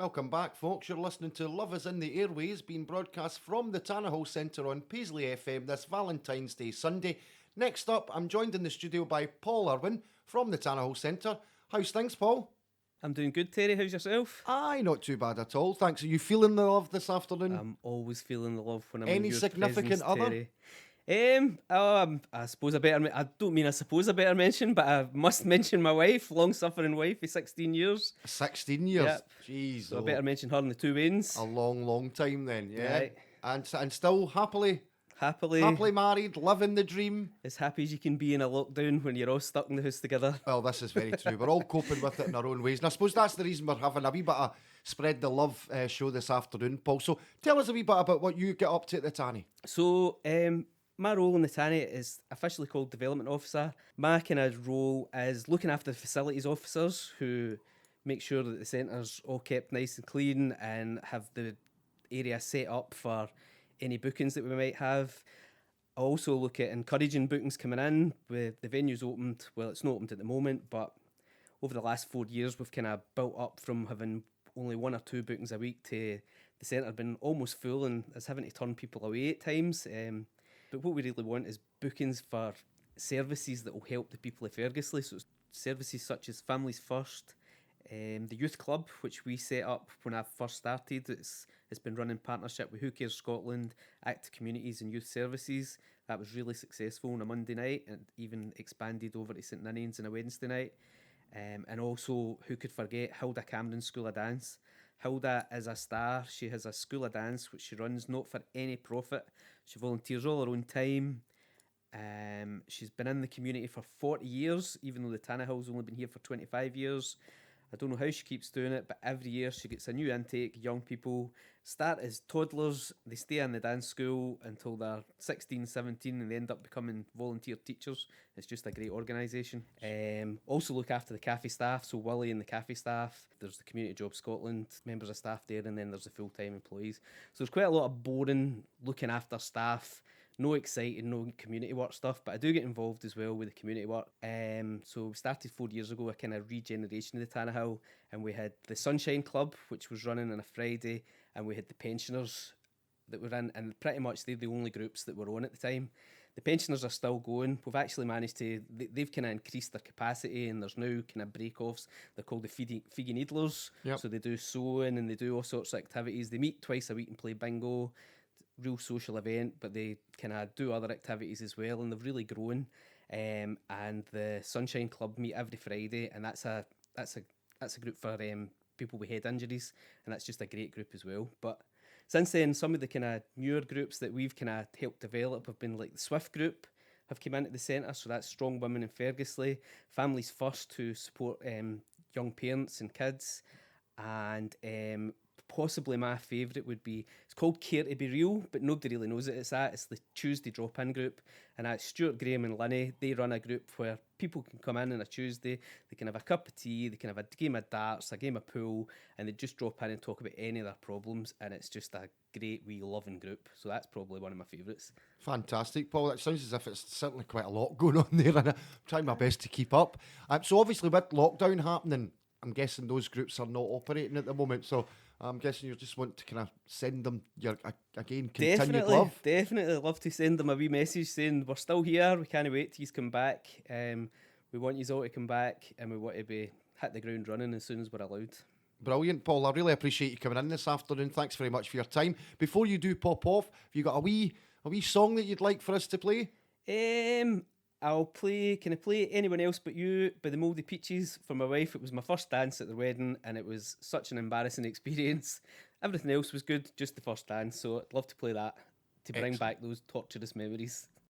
Welcome back, folks. You're listening to Love is in the Airways, being broadcast from the Tannahill Centre on Paisley FM this Valentine's Day Sunday. Next up, I'm joined in the studio by Paul Irwin from the Tannahill Centre. How's things, Paul? I'm doing good, Terry. How's yourself? Aye, not too bad at all. Thanks. Are you feeling the love this afternoon? I'm always feeling the love when I'm Any in your significant presence, other? Terry. I suppose I don't mean I suppose I better mention, but I must mention my wife, long-suffering wife for 16 years. 16 years? Yep. Jeez. So I better mention her in the two wains. A long, long time then, yeah. Right. And still happily married, living the dream. As happy as you can be in a lockdown when you're all stuck in the house together. Well, this is very true. We're all coping with it in our own ways. And I suppose that's the reason we're having a wee bit of Spread the Love show this afternoon, Paul. So tell us a wee bit about what you get up to at the Tanny. So, my role in the Tanny is officially called Development Officer. My kind of role is looking after the facilities officers who make sure that the centre's all kept nice and clean and have the area set up for any bookings that we might have. I also look at encouraging bookings coming in. With the venue's opened, well, it's not opened at the moment, but over the last 4 years, we've kind of built up from having only 1 or 2 bookings a week to the centre being almost full and us having to turn people away at times. But what we really want is bookings for services that will help the people of Ferguslie. So it's services such as Families First, the Youth Club, which we set up when I first started. It's been run in partnership with Who Cares Scotland, Active Communities and Youth Services. That was really successful on a Monday night and even expanded over to St Ninians on a Wednesday night. And also, who could forget, Hilda Camden School of Dance. Hilda is a star. She has a school of dance which she runs not for any profit. She volunteers all her own time. She's been in the community for 40 years, even though the Tannahill's only been here for 25 years. I don't know how she keeps doing it, but every year she gets a new intake. Young people start as toddlers, they stay in the dance school until they're 16, 17, and they end up becoming volunteer teachers. It's just a great organisation. Also look after the cafe staff, so Willie and the cafe staff. There's the Community Jobs Scotland members of staff there, and then there's the full-time employees. So there's quite a lot of boring looking after staff. No exciting, no community work stuff, but I do get involved as well with the community work. So we started 4 years ago, a kind of regeneration of the Tannahill, and we had the Sunshine Club, which was running on a Friday, and we had the pensioners that were in, and pretty much they're the only groups that were on at the time. The pensioners are still going. We've actually managed to, they've kind of increased their capacity, and there's now kind of break-offs. They're called the Figgy Needlers. Yep. So they do sewing and they do all sorts of activities. They meet twice a week and play bingo. Real social event, but they kind of do other activities as well, and they've really grown. And the Sunshine Club meet every Friday, and that's a group for people with head injuries, and that's just a great group as well. But since then, some of the kind of newer groups that we've kind of helped develop have been like the Swift group have come into the centre, so that's Strong Women in Ferguslie, Families First to support young parents and kids, and possibly my favourite would be, it's called Care to Be Real, but nobody really knows it. It's the Tuesday drop-in group, and that's Stuart, Graham and Linny. They run a group where people can come in on a Tuesday, they can have a cup of tea, they can have a game of darts, a game of pool, and they just drop in and talk about any of their problems, and it's just a great wee loving group. So that's probably one of my favourites. Fantastic, Paul. It sounds as if it's certainly quite a lot going on there, and I'm trying my best to keep up. So obviously with lockdown happening, I'm guessing those groups are not operating at the moment, so I'm guessing you just want to kind of send them your, again, continued love. Definitely love to send them a wee message saying we're still here, we can't wait till you come back. We want you all to come back, and we want to be hit the ground running as soon as we're allowed. Brilliant, Paul. I really appreciate you coming in this afternoon. Thanks very much for your time. Before you do pop off, have you got a wee song that you'd like for us to play? I'll play, can I play Anyone Else But You by the Mouldy Peaches for my wife. It was my first dance at the wedding, and it was such an embarrassing experience. Everything else was good, just the first dance, so I'd love to play that to bring back those torturous memories.